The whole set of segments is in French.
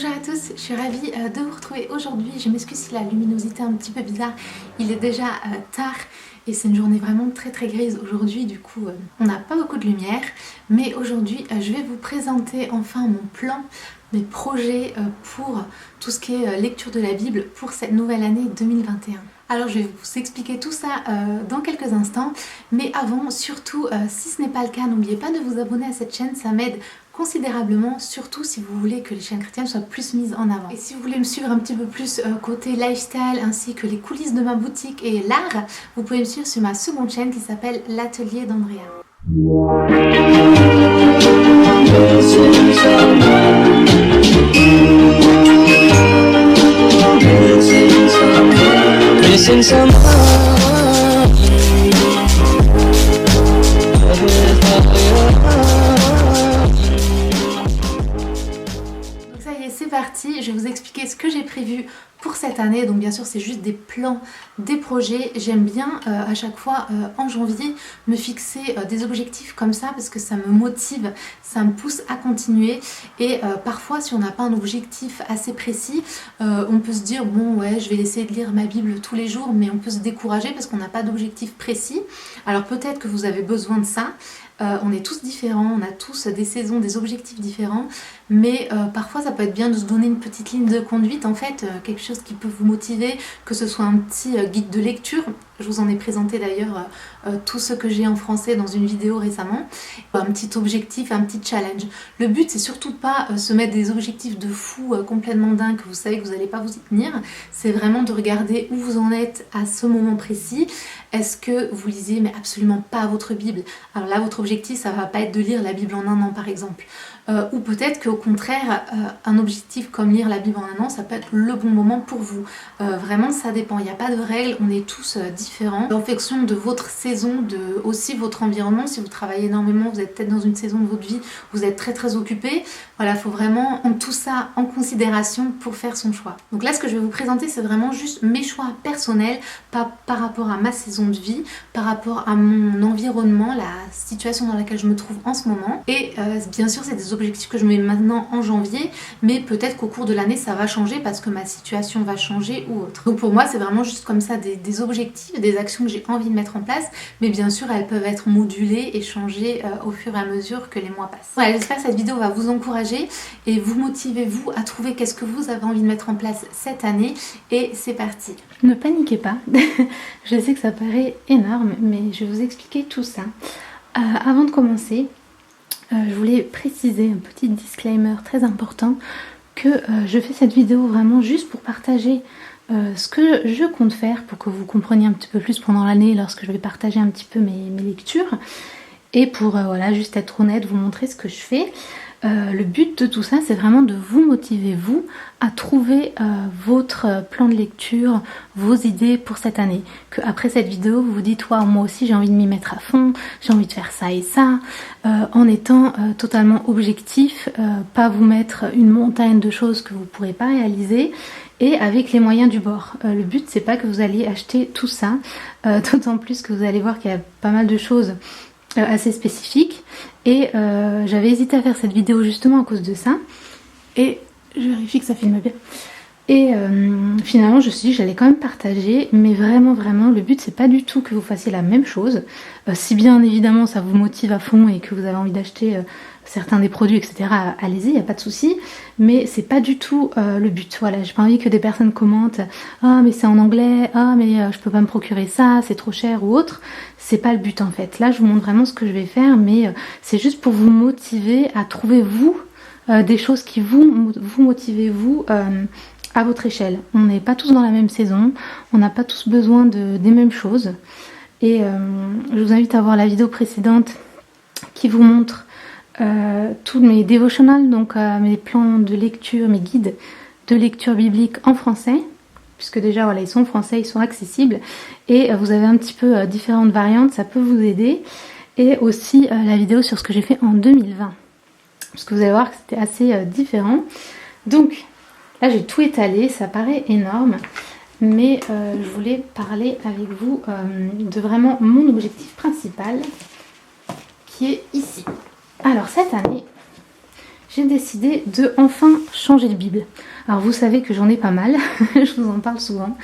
Bonjour à tous, je suis ravie de vous retrouver aujourd'hui. Je m'excuse si la luminosité est un petit peu bizarre, il est déjà tard et c'est une journée vraiment très grise aujourd'hui, du coup on n'a pas beaucoup de lumière. Mais aujourd'hui je vais vous présenter enfin mon plan, mes projets pour tout ce qui est lecture de la Bible pour cette nouvelle année 2021. Alors je vais vous expliquer tout ça dans quelques instants, mais avant, surtout si ce n'est pas le cas, n'oubliez pas de vous abonner à cette chaîne, ça m'aide considérablement, surtout si vous voulez que les chaînes chrétiennes soient plus mises en avant. Et si vous voulez me suivre un petit peu plus côté lifestyle ainsi que les coulisses de ma boutique et l'art, vous pouvez me suivre sur ma seconde chaîne qui s'appelle l'Atelier d'Andrea. C'est parti, je vais vous expliquer ce que j'ai prévu pour cette année. Donc bien sûr c'est juste des plans, des projets. J'aime bien à chaque fois en janvier me fixer des objectifs comme ça parce que ça me motive, ça me pousse à continuer. Et parfois si on n'a pas un objectif assez précis, on peut se dire bon ouais je vais essayer de lire ma Bible tous les jours, mais on peut se décourager parce qu'on n'a pas d'objectif précis. Alors peut-être que vous avez besoin de ça. On est tous différents, on a tous des saisons, des objectifs différents, mais parfois ça peut être bien de se donner une petite ligne de conduite, en fait, quelque chose qui peut vous motiver, que ce soit un petit guide de lecture. Je vous en ai présenté d'ailleurs tout ce que j'ai en français dans une vidéo récemment. Un petit objectif, un petit challenge. Le but c'est surtout de pas se mettre des objectifs de fou complètement dingues que vous savez que vous n'allez pas vous y tenir. C'est vraiment de regarder où vous en êtes à ce moment précis. Est-ce que vous lisez mais absolument pas votre Bible? Alors là votre objectif ça va pas être de lire la Bible en un an par exemple. Ou peut-être qu'au contraire, un objectif comme lire la Bible en un an, ça peut être le bon moment pour vous. Vraiment, ça dépend. Il n'y a pas de règles, on est tous différents. En fonction de votre saison, de aussi votre environnement, si vous travaillez énormément, vous êtes peut-être dans une saison de votre vie, vous êtes très occupé. Voilà, il faut vraiment prendre tout ça en considération pour faire son choix. Donc là, ce que je vais vous présenter, c'est vraiment juste mes choix personnels, pas par rapport à ma saison de vie, par rapport à mon environnement, la situation dans laquelle je me trouve en ce moment. Et bien sûr, c'est des objectifs que je mets maintenant en janvier, mais peut-être qu'au cours de l'année ça va changer parce que ma situation va changer ou autre. Donc pour moi c'est vraiment juste comme ça des objectifs, des actions que j'ai envie de mettre en place, mais bien sûr elles peuvent être modulées et changer au fur et à mesure que les mois passent. Voilà, j'espère que cette vidéo va vous encourager et vous motiver vous à trouver qu'est-ce que vous avez envie de mettre en place cette année, et c'est parti. Ne paniquez pas, je sais que ça paraît énorme, mais je vais vous expliquer tout ça. Avant de commencer, je voulais préciser un petit disclaimer très important que je fais cette vidéo vraiment juste pour partager ce que je compte faire pour que vous compreniez un petit peu plus pendant l'année lorsque je vais partager un petit peu mes lectures, et pour voilà, juste être honnête, vous montrer ce que je fais. Le but de tout ça c'est vraiment de vous motiver vous à trouver votre plan de lecture, vos idées pour cette année, que après cette vidéo vous vous dites waouh moi aussi j'ai envie de m'y mettre à fond, j'ai envie de faire ça et ça, en étant totalement objectif, pas vous mettre une montagne de choses que vous ne pourrez pas réaliser, et avec les moyens du bord. Le but c'est pas que vous alliez acheter tout ça, d'autant plus que vous allez voir qu'il y a pas mal de choses assez spécifique, et j'avais hésité à faire cette vidéo justement à cause de ça, et je vérifie que ça filme bien, et finalement je me suis dit que j'allais quand même partager, mais vraiment le but c'est pas du tout que vous fassiez la même chose, si bien évidemment ça vous motive à fond et que vous avez envie d'acheter certains des produits etc, allez-y, y a pas de souci, mais c'est pas du tout le but. Voilà, j'ai pas envie que des personnes commentent ah mais c'est en anglais, ah mais je peux pas me procurer ça, c'est trop cher ou autre. C'est pas le but en fait. Là je vous montre vraiment ce que je vais faire, mais c'est juste pour vous motiver à trouver vous des choses qui vous motivez vous à votre échelle. On n'est pas tous dans la même saison, on n'a pas tous besoin des mêmes choses, et je vous invite à voir la vidéo précédente qui vous montre tous mes devotionals, donc mes plans de lecture, mes guides de lecture biblique en français, puisque déjà voilà ils sont en français, ils sont accessibles, et vous avez un petit peu différentes variantes, ça peut vous aider, et aussi la vidéo sur ce que j'ai fait en 2020, parce que vous allez voir que c'était assez différent. Donc là j'ai tout étalé, ça paraît énorme, mais je voulais parler avec vous de vraiment mon objectif principal qui est ici. Alors cette année j'ai décidé de enfin changer de Bible. Alors vous savez que j'en ai pas mal, je vous en parle souvent.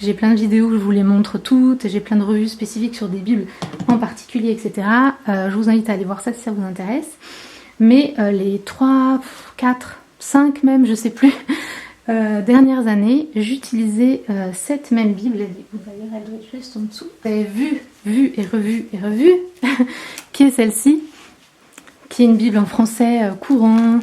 J'ai plein de vidéos où je vous les montre toutes, j'ai plein de revues spécifiques sur des Bibles en particulier, etc. Je vous invite à aller voir ça si ça vous intéresse. Mais les 3, 4, 5 même, je sais plus, dernières années, j'utilisais cette même Bible. D'ailleurs, elle doit être juste en dessous. Vous avez vu et revu, qui est celle-ci, qui est une Bible en français courant,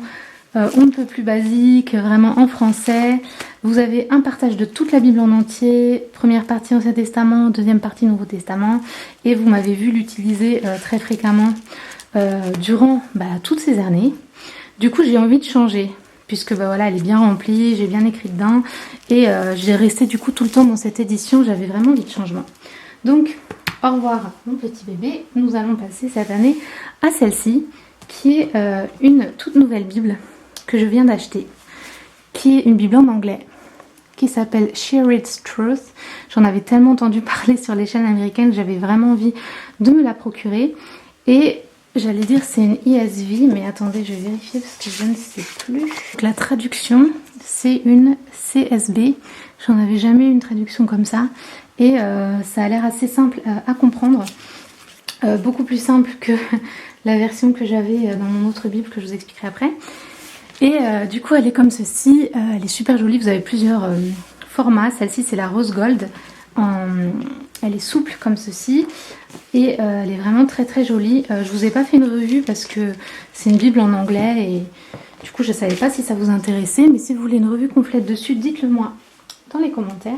on ne peut plus basique, vraiment en français. Vous avez un partage de toute la Bible en entier, première partie Ancien Testament, deuxième partie Nouveau Testament, et vous m'avez vu l'utiliser très fréquemment durant toutes ces années. Du coup, j'ai envie de changer, puisque voilà, elle est bien remplie, j'ai bien écrit dedans, et j'ai resté du coup tout le temps dans cette édition, j'avais vraiment envie de changement. Donc, au revoir mon petit bébé, nous allons passer cette année à celle-ci, qui est une toute nouvelle Bible que je viens d'acheter, qui est une Bible en anglais, qui s'appelle Share Its Truth. J'en avais tellement entendu parler sur les chaînes américaines, j'avais vraiment envie de me la procurer. Et j'allais dire c'est une ESV, mais attendez, je vais vérifier parce que je ne sais plus. Donc, la traduction, c'est une CSB. J'en avais jamais eu une traduction comme ça. Et ça a l'air assez simple à comprendre. Beaucoup plus simple que la version que j'avais dans mon autre Bible que je vous expliquerai après. Et du coup elle est comme ceci, elle est super jolie, vous avez plusieurs formats, celle-ci c'est la rose gold, elle est souple comme ceci et elle est vraiment très très jolie. Je vous ai pas fait une revue parce que c'est une Bible en anglais et du coup je savais pas si ça vous intéressait, mais si vous voulez une revue complète dessus, dites-le moi dans les commentaires.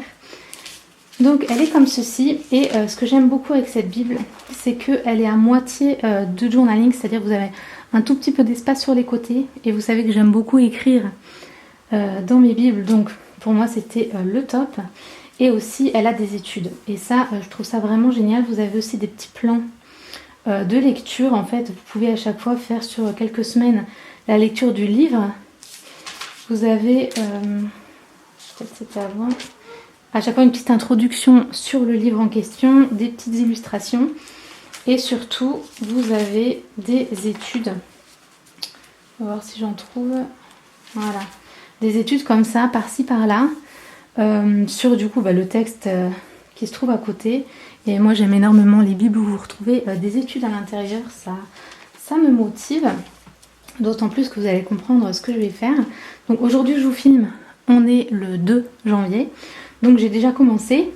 Donc elle est comme ceci et ce que j'aime beaucoup avec cette Bible, c'est qu'elle est à moitié de journaling, c'est-à-dire vous avez un tout petit peu d'espace sur les côtés et vous savez que j'aime beaucoup écrire dans mes Bibles, donc pour moi c'était le top. Et aussi elle a des études et ça je trouve ça vraiment génial. Vous avez aussi des petits plans de lecture, en fait vous pouvez à chaque fois faire sur quelques semaines la lecture du livre. Vous avez, peut-être c'était avant, à chaque fois une petite introduction sur le livre en question, des petites illustrations et surtout vous avez des études. On va voir si j'en trouve. Voilà, des études comme ça, par-ci par-là, sur du coup le texte qui se trouve à côté. Et moi j'aime énormément les bibles où vous retrouvez des études à l'intérieur, ça me motive. D'autant plus que vous allez comprendre ce que je vais faire. Donc aujourd'hui je vous filme, on est le 2 janvier. Donc j'ai déjà commencé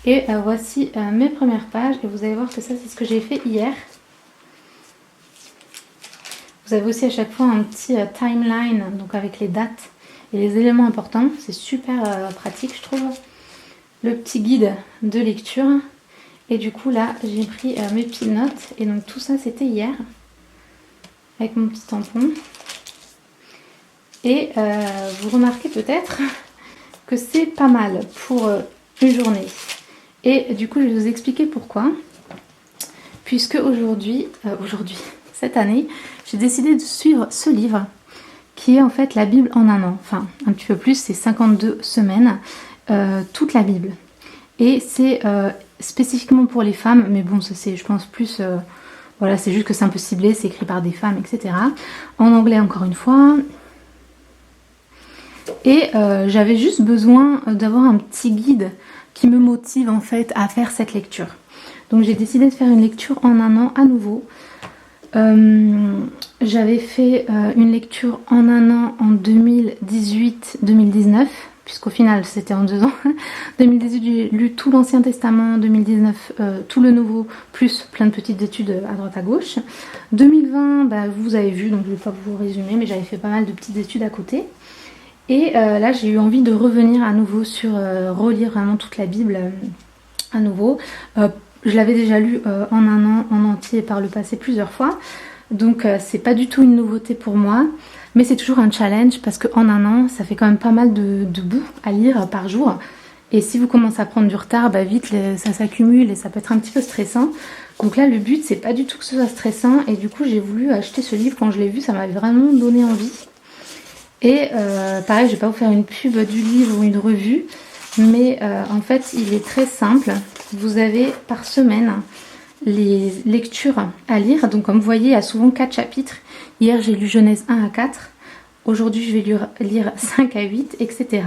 et voici mes premières pages et vous allez voir que ça c'est ce que j'ai fait hier. Vous avez aussi à chaque fois un petit timeline, donc avec les dates et les éléments importants, c'est super pratique je trouve. Le petit guide de lecture et du coup là j'ai pris mes petites notes et donc tout ça c'était hier avec mon petit tampon. Et vous remarquez peut-être que c'est pas mal pour une journée. Et du coup, je vais vous expliquer pourquoi. Puisque aujourd'hui, cette année, j'ai décidé de suivre ce livre qui est en fait la Bible en un an. Enfin, un petit peu plus, c'est 52 semaines, toute la Bible. Et c'est spécifiquement pour les femmes, mais bon, ça c'est, je pense, plus... voilà, c'est juste que c'est un peu ciblé, c'est écrit par des femmes, etc. En anglais, encore une fois... Et j'avais juste besoin d'avoir un petit guide qui me motive en fait à faire cette lecture. Donc j'ai décidé de faire une lecture en un an à nouveau. J'avais fait une lecture en un an en 2018-2019, puisqu'au final c'était en 2 ans. 2018 j'ai lu tout l'Ancien Testament, 2019 tout le Nouveau, plus plein de petites études à droite à gauche. 2020 vous avez vu, donc je ne vais pas vous résumer, mais j'avais fait pas mal de petites études à côté. Et là j'ai eu envie de revenir à nouveau sur relire vraiment toute la Bible à nouveau. Je l'avais déjà lu en un an en entier par le passé plusieurs fois. Donc c'est pas du tout une nouveauté pour moi. Mais c'est toujours un challenge parce qu'en un an ça fait quand même pas mal de bouts à lire par jour. Et si vous commencez à prendre du retard, vite ça s'accumule et ça peut être un petit peu stressant. Donc là le but c'est pas du tout que ce soit stressant. Et du coup j'ai voulu acheter ce livre quand je l'ai vu, ça m'avait vraiment donné envie. Et pareil, je vais pas vous faire une pub du livre ou une revue, mais en fait il est très simple. Vous avez par semaine les lectures à lire. Donc comme vous voyez, il y a souvent 4 chapitres. Hier j'ai lu Genèse 1 à 4. Aujourd'hui je vais lire 5 à 8, etc.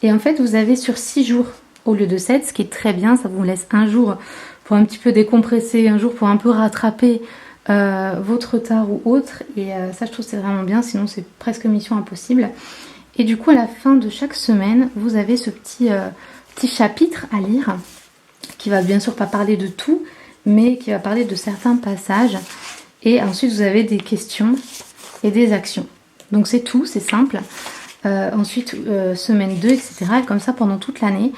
Et en fait vous avez sur 6 jours au lieu de 7, ce qui est très bien. Ça vous laisse un jour pour un petit peu décompresser, un jour pour un peu rattraper votre retard ou autre. Et ça je trouve c'est vraiment bien, sinon c'est presque mission impossible. Et du coup à la fin de chaque semaine, vous avez ce petit chapitre à lire qui va bien sûr pas parler de tout, mais qui va parler de certains passages. Et ensuite vous avez des questions et des actions. Donc c'est tout, c'est simple. Ensuite semaine 2, etc. Et comme ça pendant toute l'année.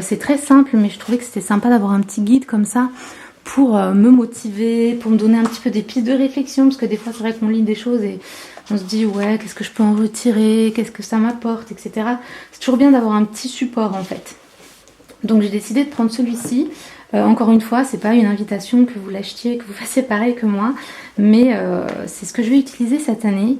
C'est très simple, mais je trouvais que c'était sympa d'avoir un petit guide comme ça pour me motiver, pour me donner un petit peu des pistes de réflexion, parce que des fois c'est vrai qu'on lit des choses et on se dit ouais, qu'est-ce que je peux en retirer, qu'est-ce que ça m'apporte, etc. C'est toujours bien d'avoir un petit support en fait. Donc j'ai décidé de prendre celui-ci. Encore une fois, c'est pas une invitation que vous l'achetiez, que vous fassiez pareil que moi, mais c'est ce que je vais utiliser cette année.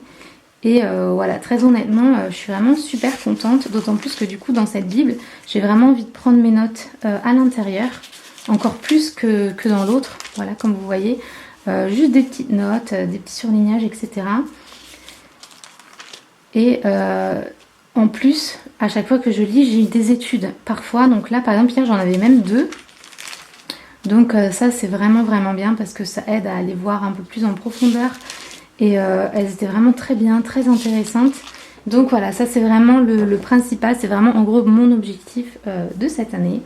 Et voilà, très honnêtement, je suis vraiment super contente, d'autant plus que du coup dans cette Bible, j'ai vraiment envie de prendre mes notes à l'intérieur, encore plus que dans l'autre, voilà, comme vous voyez, juste des petites notes, des petits surlignages, etc. Et en plus, à chaque fois que je lis, j'ai des études parfois, donc là par exemple hier j'en avais même 2. Donc ça c'est vraiment bien parce que ça aide à aller voir un peu plus en profondeur. Et elles étaient vraiment très bien, très intéressantes. Donc voilà, ça c'est vraiment le principal. C'est vraiment en gros mon objectif de cette année.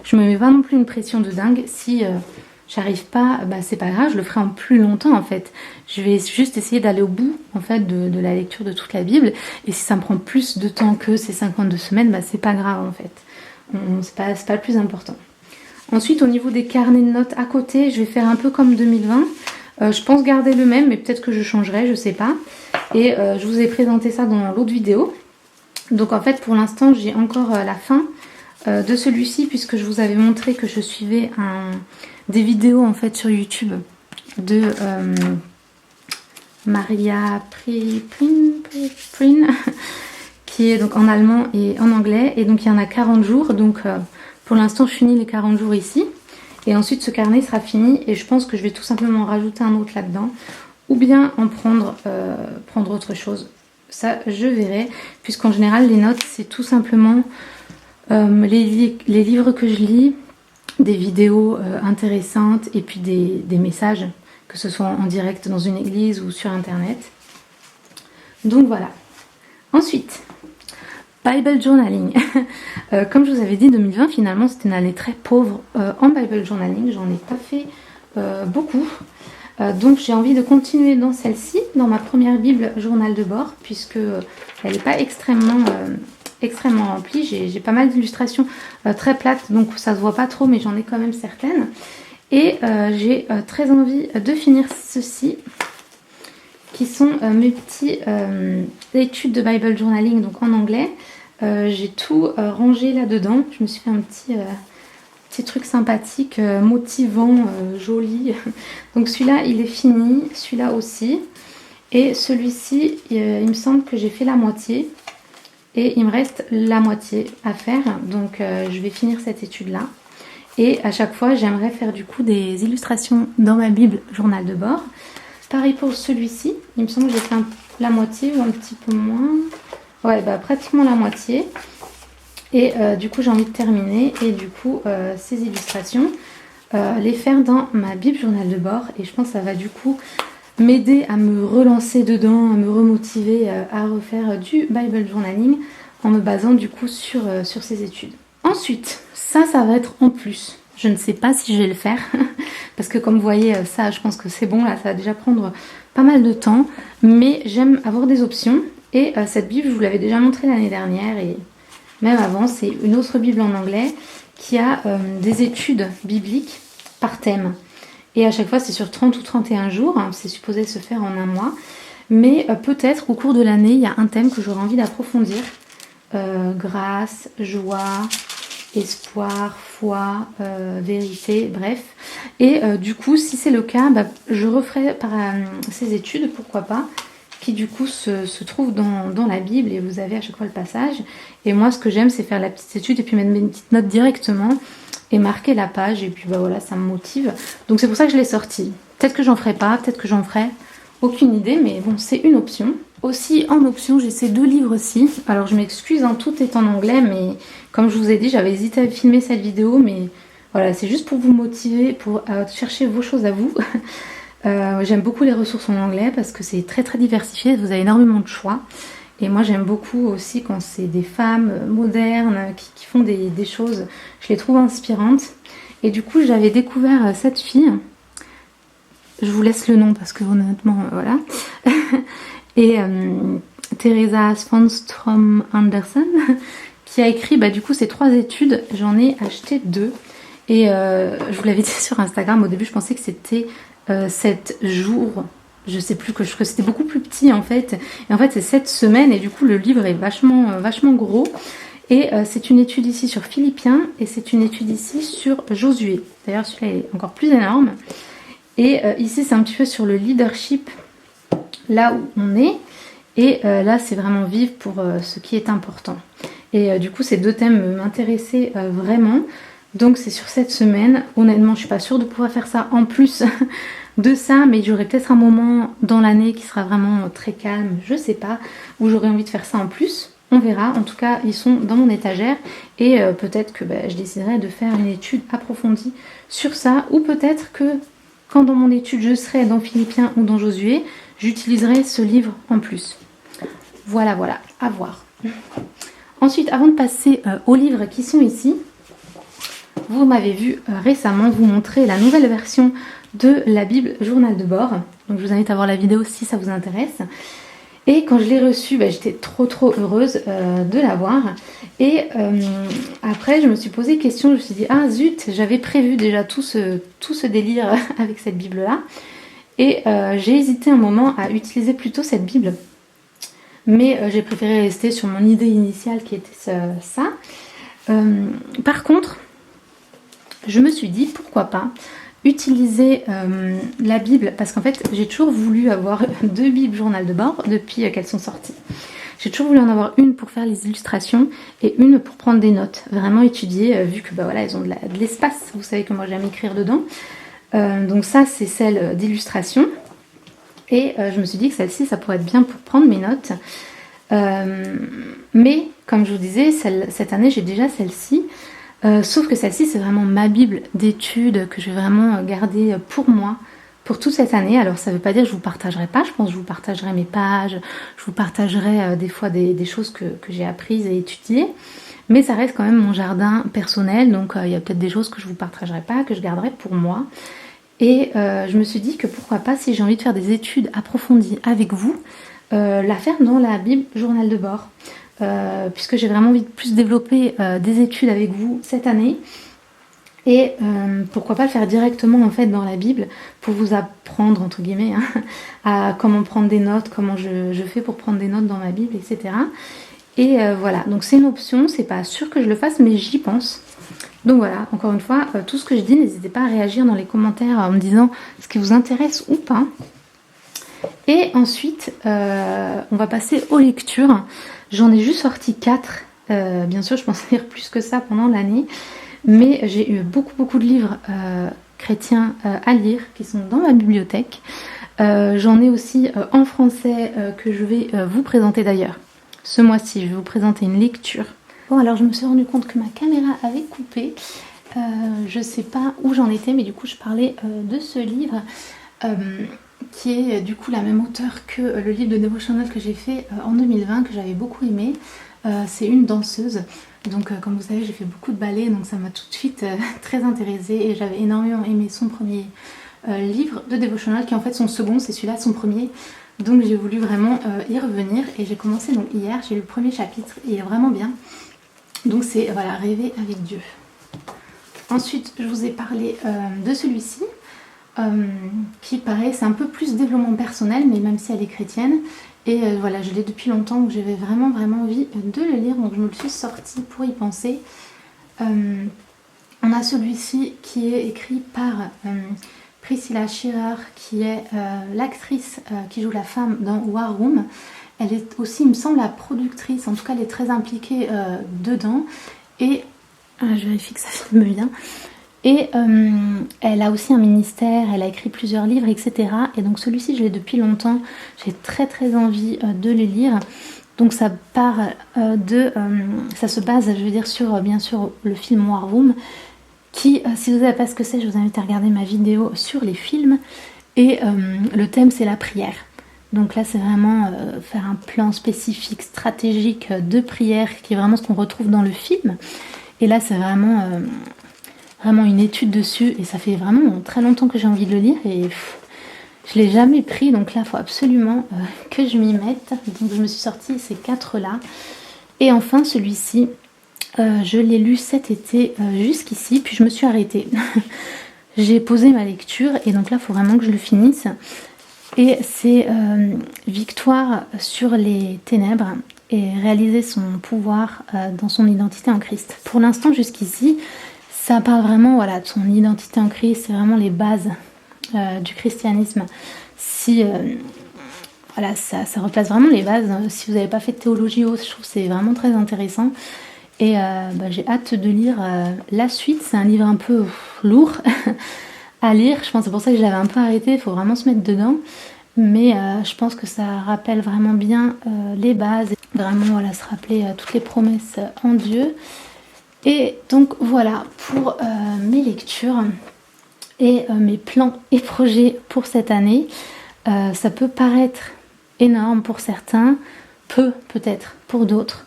Je me mets pas non plus une pression de dingue. Si j'arrive pas, bah c'est pas grave, je le ferai en plus longtemps en fait. Je vais juste essayer d'aller au bout en fait de la lecture de toute la Bible. Et si ça me prend plus de temps que ces 52 semaines, bah c'est pas grave en fait. C'est pas le plus important. Ensuite au niveau des carnets de notes à côté, je vais faire un peu comme 2020. Je pense garder le même, mais peut-être que je changerai, je sais pas. Et je vous ai présenté ça dans l'autre vidéo. Donc en fait, pour l'instant, j'ai encore la fin de celui-ci, puisque je vous avais montré que je suivais des vidéos en fait sur YouTube de Maria Prin, qui est donc en allemand et en anglais. Et donc il y en a 40 jours. Donc pour l'instant, je finis les 40 jours ici. Et ensuite ce carnet sera fini et je pense que je vais tout simplement rajouter un autre là-dedans ou bien en prendre autre chose. Ça je verrai, puisqu'en général les notes c'est tout simplement les livres que je lis, des vidéos intéressantes et puis des messages, que ce soit en direct dans une église ou sur internet. Donc voilà. Ensuite, Bible Journaling. Comme je vous avais dit, 2020 finalement c'était une année très pauvre en Bible Journaling. J'en ai pas fait beaucoup. Donc j'ai envie de continuer dans celle-ci, dans ma première Bible journal de bord, puisque elle n'est pas extrêmement remplie. J'ai pas mal d'illustrations très plates, donc ça se voit pas trop, mais j'en ai quand même certaines. Et j'ai très envie de finir ceci, qui sont mes petits études de Bible Journaling, donc en anglais. J'ai tout rangé là-dedans. Je me suis fait un petit truc sympathique, motivant, joli. Donc celui-là, il est fini. Celui-là aussi. Et celui-ci, il me semble que j'ai fait la moitié. Et il me reste la moitié à faire. Donc je vais finir cette étude-là. Et à chaque fois, j'aimerais faire du coup des illustrations dans ma Bible journal de bord. Pareil pour celui-ci, il me semble que j'ai fait la moitié ou un petit peu moins. Ouais, bah pratiquement la moitié. Et du coup, j'ai envie de terminer. Et du coup, ces illustrations, les faire dans ma Bible journal de bord. Et je pense que ça va du coup m'aider à me relancer dedans, à me remotiver à refaire du Bible journaling en me basant du coup sur ces études. Ensuite, ça va être en plus. Je ne sais pas si je vais le faire parce que comme vous voyez ça je pense que c'est bon là, ça va déjà prendre pas mal de temps, mais j'aime avoir des options et cette Bible je vous l'avais déjà montrée l'année dernière et même avant, c'est une autre Bible en anglais qui a des études bibliques par thème et à chaque fois c'est sur 30 ou 31 jours, hein, c'est supposé se faire en un mois, mais peut-être au cours de l'année il y a un thème que j'aurais envie d'approfondir, grâce, joie, espoir, foi, vérité, bref. Et du coup, si c'est le cas, bah, je referai par ces études, pourquoi pas, qui du coup se trouvent dans la Bible et vous avez à chaque fois le passage. Et moi, ce que j'aime, c'est faire la petite étude et puis mettre mes petites notes directement et marquer la page. Et puis bah voilà, ça me motive. Donc c'est pour ça que je l'ai sorti. Peut-être que j'en ferai pas, peut-être que j'en ferai. Aucune idée, mais bon, c'est une option. Aussi, en option, j'ai ces 2 livres-ci. Alors, je m'excuse, hein, tout est en anglais, mais comme je vous ai dit, j'avais hésité à filmer cette vidéo, mais voilà, c'est juste pour vous motiver, pour chercher vos choses à vous. J'aime beaucoup les ressources en anglais parce que c'est très très diversifié, vous avez énormément de choix. Et moi, j'aime beaucoup aussi quand c'est des femmes modernes qui font des choses, je les trouve inspirantes. Et du coup, j'avais découvert cette fille. Je vous laisse le nom parce que honnêtement, voilà. Et Teresa Svanstrom Anderson qui a écrit du coup ces 3 études. J'en ai acheté 2. Et je vous l'avais dit sur Instagram, au début je pensais que c'était 7 jours. Je sais plus, que c'était beaucoup plus petit en fait. Et en fait c'est 7 semaines et du coup le livre est vachement gros. Et c'est une étude ici sur Philippiens et c'est une étude ici sur Josué. D'ailleurs celui-là est encore plus énorme. Et ici, c'est un petit peu sur le leadership, là où on est. Et là, c'est vraiment vivre pour ce qui est important. Et du coup, ces 2 thèmes m'intéressaient vraiment. Donc, c'est sur cette semaine. Honnêtement, je suis pas sûre de pouvoir faire ça en plus de ça. Mais j'aurai peut-être un moment dans l'année qui sera vraiment très calme, je sais pas, où j'aurai envie de faire ça en plus. On verra. En tout cas, ils sont dans mon étagère. Et peut-être que je déciderai de faire une étude approfondie sur ça. Ou peut-être que quand dans mon étude je serai dans Philippiens ou dans Josué, j'utiliserai ce livre en plus. Voilà, à voir. Ensuite, avant de passer aux livres qui sont ici, vous m'avez vu récemment vous montrer la nouvelle version de la Bible Journal de bord. Donc je vous invite à voir la vidéo si ça vous intéresse. Et quand je l'ai reçue, j'étais trop heureuse de l'avoir. Et après, je me suis posé question, je me suis dit, ah zut, j'avais prévu déjà tout ce délire avec cette Bible-là. Et j'ai hésité un moment à utiliser plutôt cette Bible. Mais j'ai préféré rester sur mon idée initiale qui était ça. Par contre, je me suis dit, pourquoi pas utiliser la Bible, parce qu'en fait j'ai toujours voulu avoir 2 Bibles journal de bord depuis qu'elles sont sorties. J'ai toujours voulu en avoir une pour faire les illustrations et une pour prendre des notes, vraiment étudier, vu que voilà, elles ont de l'espace, vous savez que moi j'aime écrire dedans. Donc ça c'est celle d'illustration et je me suis dit que celle-ci ça pourrait être bien pour prendre mes notes. Mais comme je vous disais, cette année j'ai déjà celle-ci. Sauf que celle-ci c'est vraiment ma Bible d'études que je vais vraiment garder pour moi pour toute cette année. Alors ça veut pas dire que je vous partagerai pas, je pense que je vous partagerai mes pages, je vous partagerai des fois des choses que j'ai apprises et étudiées, mais ça reste quand même mon jardin personnel, donc il y a peut-être des choses que je vous partagerai pas, que je garderai pour moi. Et je me suis dit que pourquoi pas, si j'ai envie de faire des études approfondies avec vous, la faire dans la Bible journal de bord. Puisque j'ai vraiment envie de plus développer des études avec vous cette année et pourquoi pas le faire directement en fait dans la Bible pour vous apprendre entre guillemets à comment prendre des notes, comment je fais pour prendre des notes dans ma Bible, etc. Et voilà, donc c'est une option, c'est pas sûr que je le fasse mais j'y pense. Donc voilà, encore une fois, tout ce que je dis, n'hésitez pas à réagir dans les commentaires en me disant ce qui vous intéresse ou pas. Et ensuite, on va passer aux lectures. J'en ai juste sorti 4. Bien sûr, je pense lire plus que ça pendant l'année. Mais j'ai eu beaucoup de livres chrétiens à lire qui sont dans ma bibliothèque. J'en ai aussi en français que je vais vous présenter d'ailleurs. Ce mois-ci, je vais vous présenter une lecture. Bon, alors je me suis rendu compte que ma caméra avait coupé. Je sais pas où j'en étais, mais du coup, je parlais de ce livre. Qui est du coup la même auteure que le livre de devotional que j'ai fait en 2020, que j'avais beaucoup aimé. C'est une danseuse, donc comme vous savez j'ai fait beaucoup de ballet, donc ça m'a tout de suite très intéressée et j'avais énormément aimé son premier livre de devotional, qui est en fait son second, c'est celui-là son premier, donc j'ai voulu vraiment y revenir et j'ai commencé donc hier, j'ai lu le premier chapitre et il est vraiment bien, donc c'est voilà, Rêver avec Dieu. Ensuite je vous ai parlé de celui-ci, qui pareil c'est un peu plus développement personnel, mais même si elle est chrétienne, et voilà, je l'ai depuis longtemps, donc j'avais vraiment envie de le lire, donc je me le suis sorti pour y penser. On a celui-ci qui est écrit par Priscilla Shirer, qui est l'actrice qui joue la femme dans War Room. Elle est aussi, il me semble, la productrice, en tout cas elle est très impliquée dedans, et Je vérifie que ça filme bien. Et elle a aussi un ministère, elle a écrit plusieurs livres, etc. Et donc celui-ci, je l'ai depuis longtemps. J'ai très très envie de le lire. Donc ça part ça se base, je veux dire, sur bien sûr le film War Room, qui, si vous ne savez pas ce que c'est, je vous invite à regarder ma vidéo sur les films. Et le thème, c'est la prière. Donc là, c'est vraiment faire un plan spécifique, stratégique de prière, qui est vraiment ce qu'on retrouve dans le film. Et là, c'est vraiment une étude dessus. Et ça fait vraiment très longtemps que j'ai envie de le lire. Et je ne l'ai jamais pris. Donc là, il faut absolument que je m'y mette. Donc je me suis sortie ces 4-là. Et enfin, celui-ci, je l'ai lu cet été jusqu'ici. Puis je me suis arrêtée. J'ai posé ma lecture. Et donc là, il faut vraiment que je le finisse. Et c'est Victoire sur les ténèbres et réaliser son pouvoir dans son identité en Christ. Pour l'instant, jusqu'ici, ça parle vraiment de son identité en Christ, c'est vraiment les bases du christianisme. Si ça replace vraiment les bases. Si vous n'avez pas fait de théologie, je trouve que c'est vraiment très intéressant. Et j'ai hâte de lire la suite. C'est un livre un peu lourd à lire, je pense que c'est pour ça que je l'avais un peu arrêté, il faut vraiment se mettre dedans, mais je pense que ça rappelle vraiment bien les bases, vraiment se rappeler toutes les promesses en Dieu. Et donc voilà pour mes lectures et mes plans et projets pour cette année. Ça peut paraître énorme pour certains, peu peut-être pour d'autres.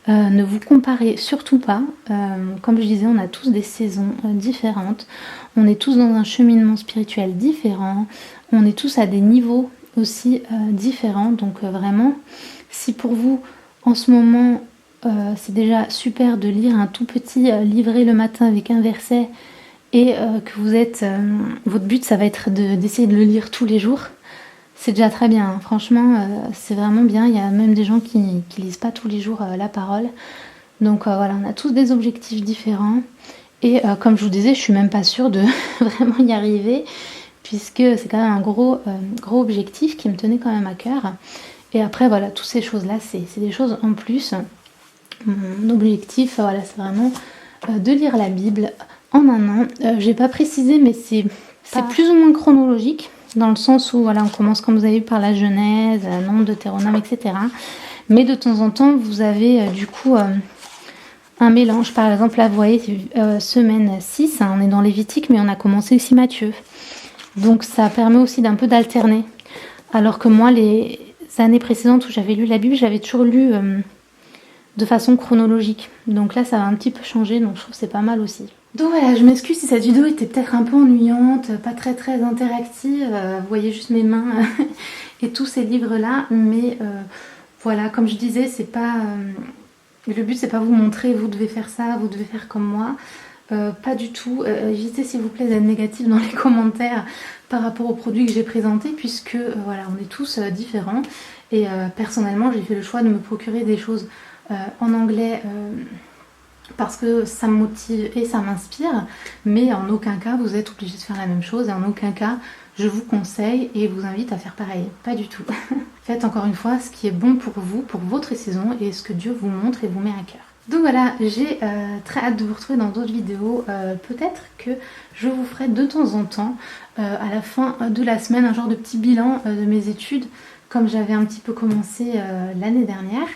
Ne vous comparez surtout pas. Comme je disais, on a tous des saisons différentes. On est tous dans un cheminement spirituel différent. On est tous à des niveaux aussi différents. Donc vraiment, si pour vous, en ce moment, c'est déjà super de lire un tout petit livret le matin avec un verset et que vous êtes... votre but, ça va être d'essayer de le lire tous les jours. C'est déjà très bien, franchement, c'est vraiment bien. Il y a même des gens qui lisent pas tous les jours la parole. Donc voilà, on a tous des objectifs différents. Et comme je vous disais, je suis même pas sûre de vraiment y arriver, puisque c'est quand même un gros objectif qui me tenait quand même à cœur. Et après, voilà, toutes ces choses-là, c'est des choses en plus. Mon objectif, c'est vraiment de lire la Bible en un an. J'ai pas précisé, mais c'est plus ou moins chronologique. Dans le sens où on commence, comme vous avez vu, par la Genèse, Nombre, Deutéronome, etc. Mais de temps en temps, vous avez du coup un mélange. Par exemple, là, vous voyez, semaine 6, on est dans Lévitique, mais on a commencé aussi Matthieu. Donc ça permet aussi d'un peu d'alterner. Alors que moi, les années précédentes où j'avais lu la Bible, j'avais toujours lu de façon chronologique. Donc là, ça va un petit peu changer, donc je trouve que c'est pas mal aussi. Donc voilà, je m'excuse si cette vidéo était peut-être un peu ennuyante, pas très très interactive, vous voyez juste mes mains et tous ces livres là, mais voilà, comme je disais, c'est pas le but, c'est pas vous montrer vous devez faire ça, vous devez faire comme moi, pas du tout. Évitez s'il vous plaît d'être négatif dans les commentaires par rapport aux produits que j'ai présentés, puisque on est tous différents et personnellement j'ai fait le choix de me procurer des choses en anglais parce que ça me motive et ça m'inspire, mais en aucun cas vous êtes obligé de faire la même chose et en aucun cas je vous conseille et vous invite à faire pareil, pas du tout. Faites encore une fois ce qui est bon pour vous, pour votre saison et ce que Dieu vous montre et vous met à cœur. Donc voilà, j'ai très hâte de vous retrouver dans d'autres vidéos. Peut-être que je vous ferai de temps en temps, à la fin de la semaine, un genre de petit bilan de mes études, comme j'avais un petit peu commencé l'année dernière.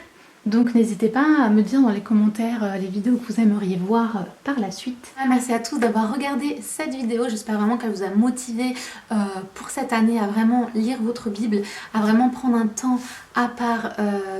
Donc n'hésitez pas à me dire dans les commentaires les vidéos que vous aimeriez voir par la suite. Merci à tous d'avoir regardé cette vidéo, j'espère vraiment qu'elle vous a motivé pour cette année à vraiment lire votre Bible, à vraiment prendre un temps à part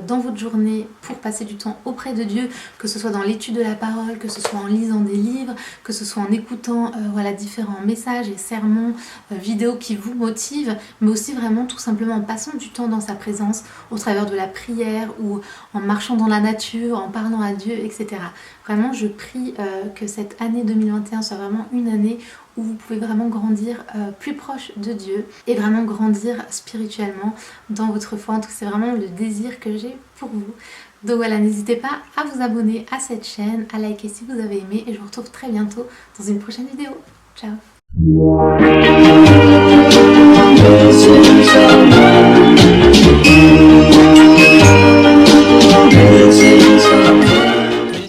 dans votre journée pour passer du temps auprès de Dieu, que ce soit dans l'étude de la parole, que ce soit en lisant des livres, que ce soit en écoutant différents messages et sermons, vidéos qui vous motivent, mais aussi vraiment tout simplement en passant du temps dans sa présence au travers de la prière ou en marchant dans la nature, en parlant à Dieu, etc. Vraiment, je prie que cette année 2021 soit vraiment une année où vous pouvez vraiment grandir plus proche de Dieu et vraiment grandir spirituellement dans votre foi. En tout cas, c'est vraiment le désir que j'ai pour vous. Donc voilà, n'hésitez pas à vous abonner à cette chaîne, à liker si vous avez aimé et je vous retrouve très bientôt dans une prochaine vidéo. Ciao! This is